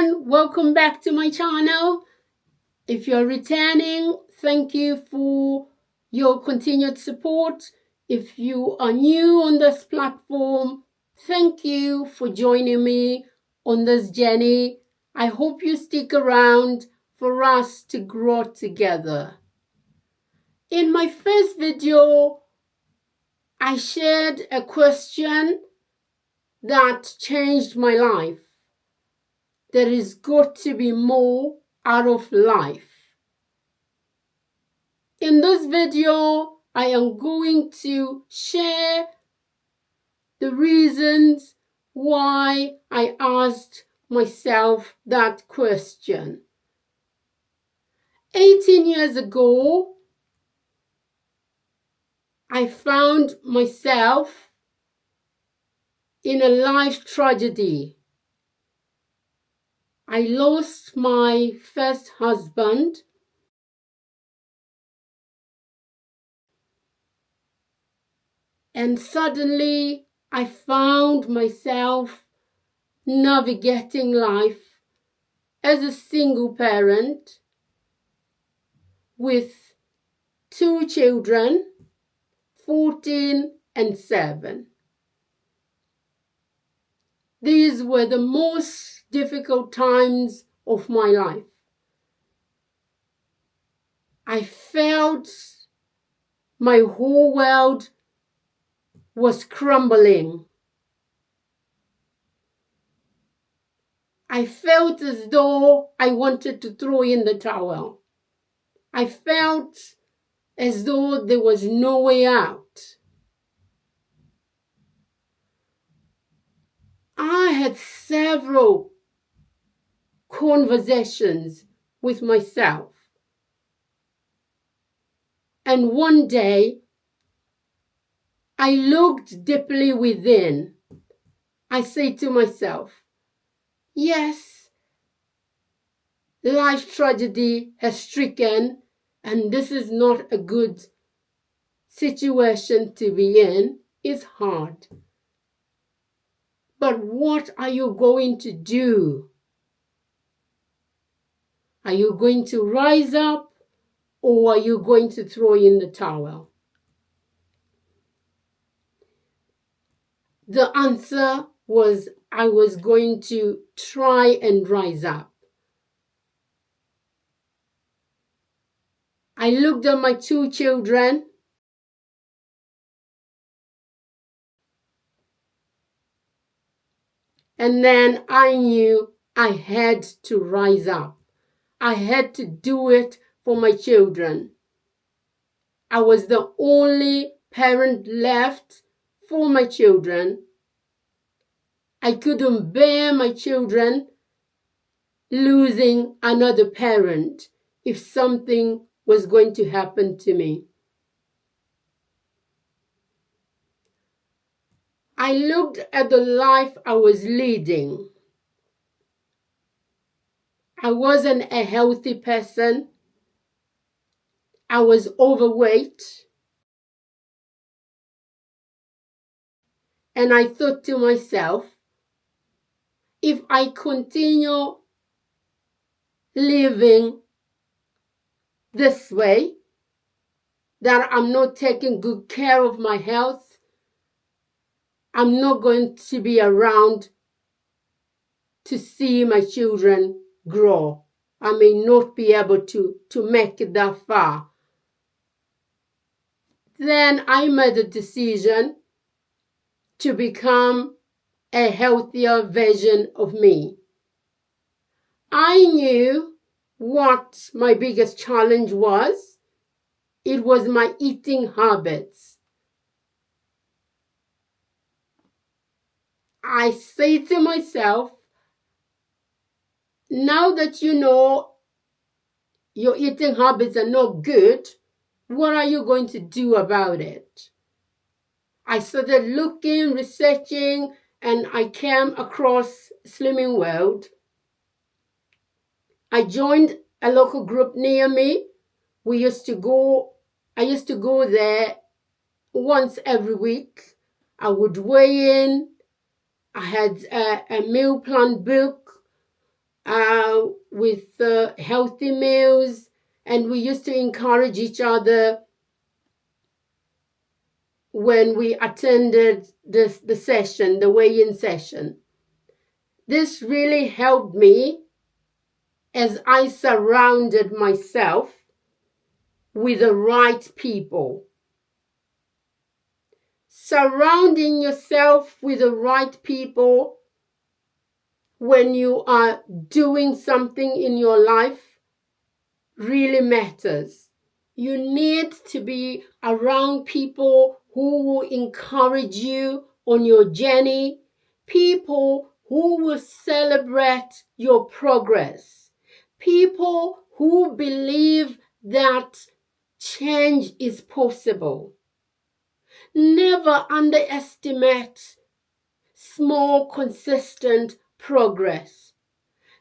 everyone, welcome back to my channel. If you're returning, thank you for your continued support. If you are new on this platform, thank you for joining me on this journey. I hope you stick around for us to grow together. In my first video, I shared a question that changed my life. There is got to be more out of life. In this video, I am going to share the reasons why I asked myself that question. 18 years ago, I found myself in a life tragedy. I lost my first husband. And suddenly I found myself navigating life as a single parent with 2 children, 14 and 7. These were the most difficult times of my life. I felt my whole world was crumbling. I felt as though I wanted to throw in the towel. I felt as though there was no way out. I had several conversations with myself. And one day, I looked deeply within. I said to myself, yes, life tragedy has stricken, and this is not a good situation to be in. It's hard. But what are you going to do? Are you going to rise up, or are you going to throw in the towel? The answer was I was going to try and rise up. I looked at my 2 children. And then I knew I had to rise up. I had to do it for my children. I was the only parent left for my children. I couldn't bear my children losing another parent if something was going to happen to me. I looked at the life I was leading. I wasn't a healthy person. I was overweight. And I thought to myself, if I continue living this way, that I'm not taking good care of my health, I'm not going to be around to see my children grow. I may not be able to make it that far. Then I made a decision to become a healthier version of me. I knew what my biggest challenge was. It was my eating habits. I say to myself, now that you know your eating habits are not good, what are you going to do about it? I started looking, researching, and I came across Slimming World. I joined a local group near me. I used to go there once every week. I would weigh in. I had a meal plan book. with healthy meals, and we used to encourage each other when we attended the session, the weigh-in session. This really helped me as I surrounded myself with the right people. Surrounding yourself with the right people when you are doing something in your life really matters. You need to be around people who will encourage you on your journey, people who will celebrate your progress, people who believe that change is possible. Never underestimate small, consistent progress.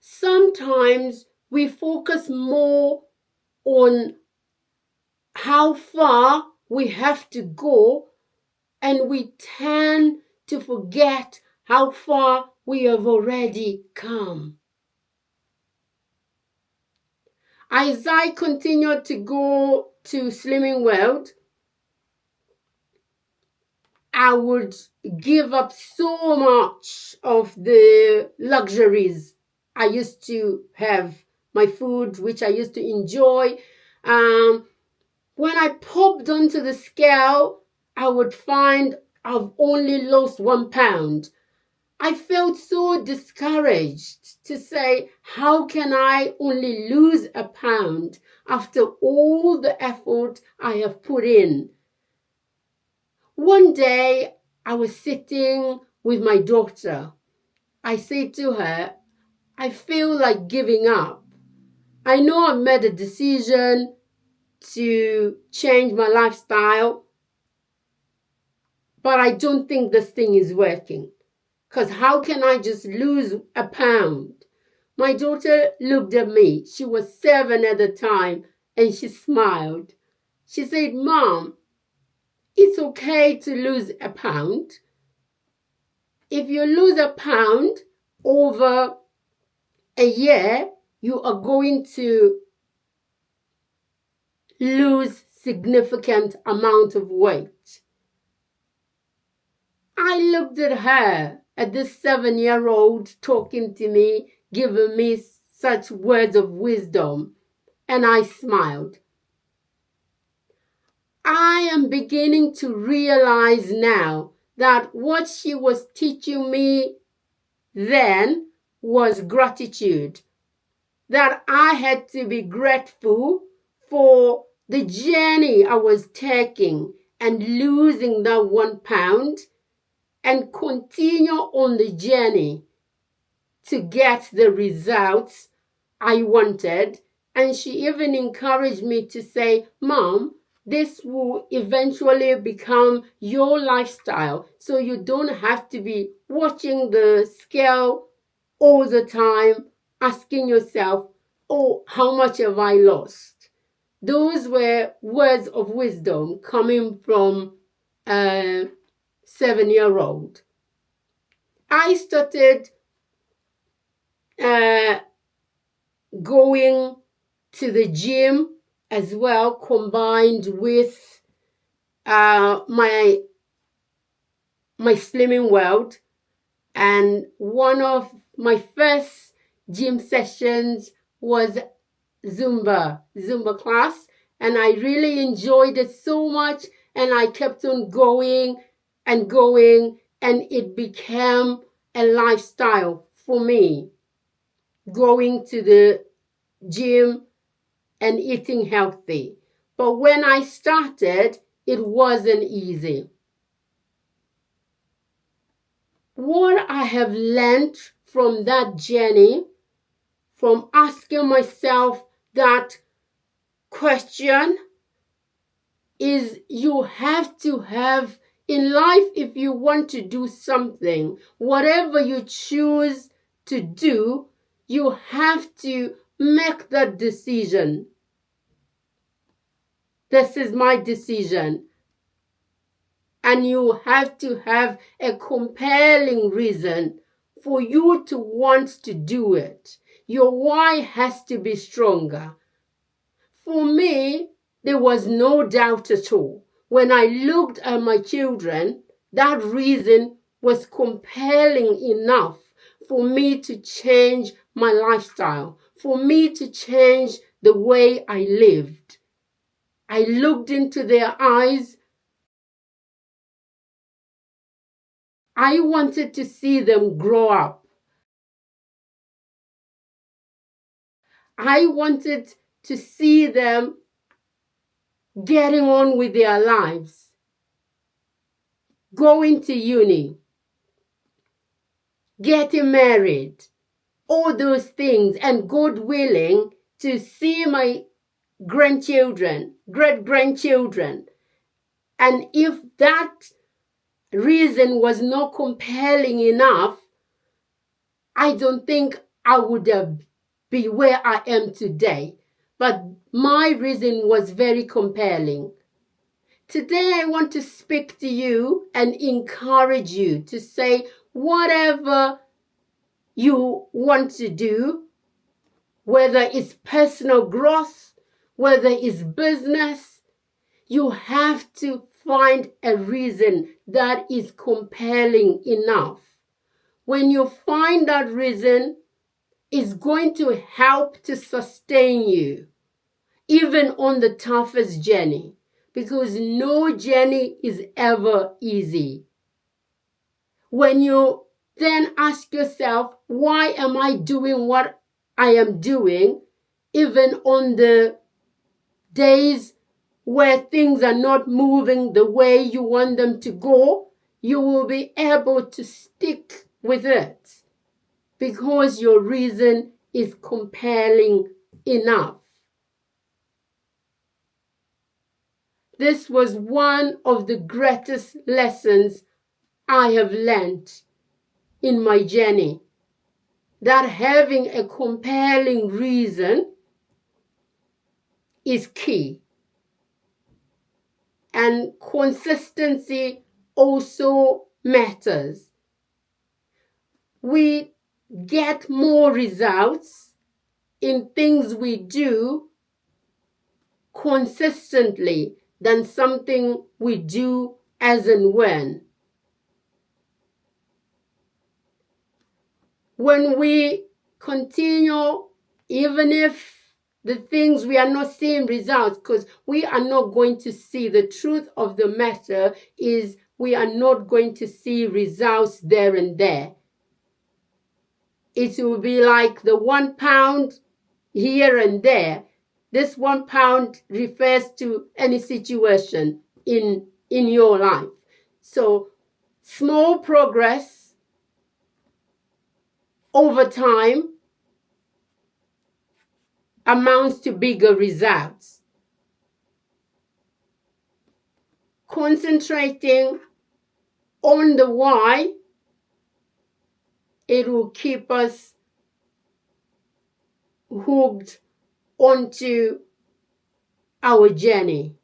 Sometimes we focus more on how far we have to go, and we tend to forget how far we have already come. As I continued to go to Slimming World, I would give up so much of the luxuries I used to have, my food, which I used to enjoy. When I popped onto the scale, I would find I've only lost 1 pound. I felt so discouraged to say, how can I only lose 1 pound after all the effort I have put in? One day, I was sitting with my daughter. I said to her, I feel like giving up. I know I've made a decision to change my lifestyle, but I don't think this thing is working. Because how can I just lose 1 pound? My daughter looked at me. She was 7 at the time, and she smiled. She said, Mom, it's okay to lose 1 pound. If you lose 1 pound over a year, you are going to lose significant amount of weight. I looked at her, at this 7-year-old talking to me, giving me such words of wisdom, and I smiled. I am beginning to realize now that what she was teaching me then was gratitude. That I had to be grateful for the journey I was taking and losing that 1 pound, and continue on the journey to get the results I wanted. And she even encouraged me to say, Mom, this will eventually become your lifestyle, so you don't have to be watching the scale all the time, asking yourself, oh, how much have I lost? Those were words of wisdom coming from a 7-year-old. I started going to the gym as well, combined with my Slimming World. And one of my first gym sessions was Zumba class, and I really enjoyed it so much, and I kept on going, and it became a lifestyle for me, going to the gym and eating healthy. But when I started, it wasn't easy. What I have learned from that journey, from asking myself that question, is you have to have in life, if you want to do something, whatever you choose to do, you have to make that decision. This is my decision. And you have to have a compelling reason for you to want to do it. Your why has to be stronger. For me, there was no doubt at all. When I looked at my children, that reason was compelling enough for me to change my lifestyle, for me to change the way I lived. I looked into their eyes. I wanted to see them grow up. I wanted to see them getting on with their lives, going to uni, getting married, all those things, and God willing to see my grandchildren, great-grandchildren. And if that reason was not compelling enough, I don't think I would have been where I am today. But my reason was very compelling. Today I want to speak to you and encourage you to say whatever you want to do, whether it's personal growth, whether it's business, you have to find a reason that is compelling enough. When you find that reason, it's going to help to sustain you, even on the toughest journey, because no journey is ever easy. When you then ask yourself, why am I doing what I am doing, even on the days where things are not moving the way you want them to go, you will be able to stick with it because your reason is compelling enough. This was one of the greatest lessons I have learned in my journey, that having a compelling reason is key. And consistency also matters. We get more results in things we do consistently than something we do as and when. When we continue, even if the things we are not seeing results, because we are not going to see, the truth of the matter is we are not going to see results there and there. It will be like the 1 pound here and there. This 1 pound refers to any situation in your life. So small progress over time amounts to bigger results. Concentrating on the why, it will keep us hooked onto our journey.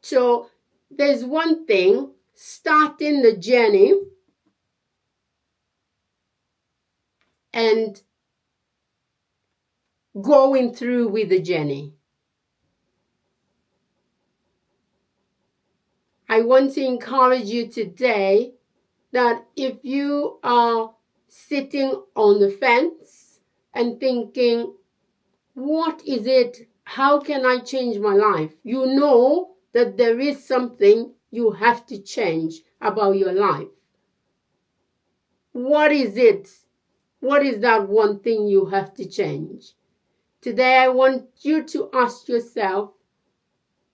So there's one thing, starting the journey and going through with the journey. I want to encourage you today that if you are sitting on the fence and thinking, what is it? How can I change my life? You know that there is something you have to change about your life. What is it? What is that one thing you have to change? Today I want you to ask yourself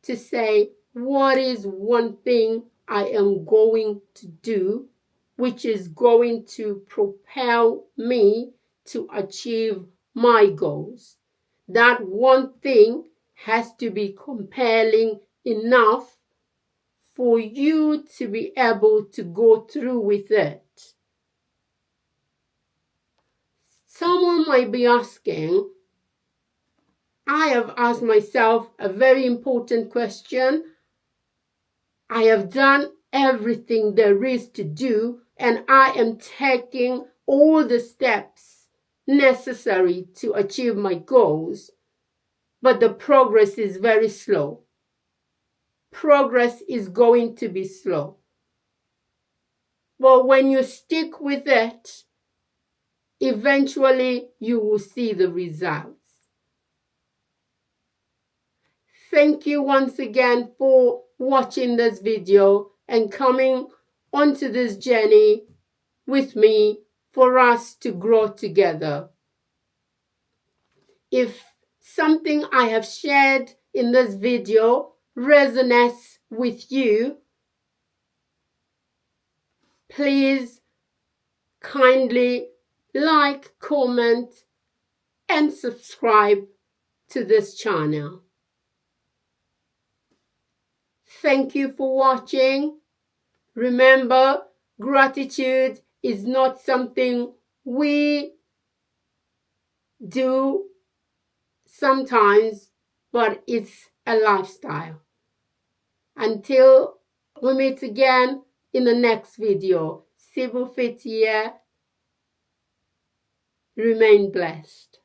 to say, what is one thing I am going to do which is going to propel me to achieve my goals? That one thing has to be compelling enough for you to be able to go through with it. Someone might be asking, I have asked myself a very important question. I have done everything there is to do, and I am taking all the steps necessary to achieve my goals, but the progress is very slow. Progress is going to be slow. But when you stick with it, eventually you will see the results. Thank you once again for watching this video and coming onto this journey with me for us to grow together. If something I have shared in this video resonates with you, please kindly like, comment, and subscribe to this channel. Thank you for watching. Remember, gratitude is not something we do sometimes, but it's a lifestyle. Until we meet again in the next video, Sibufit here. Remain blessed.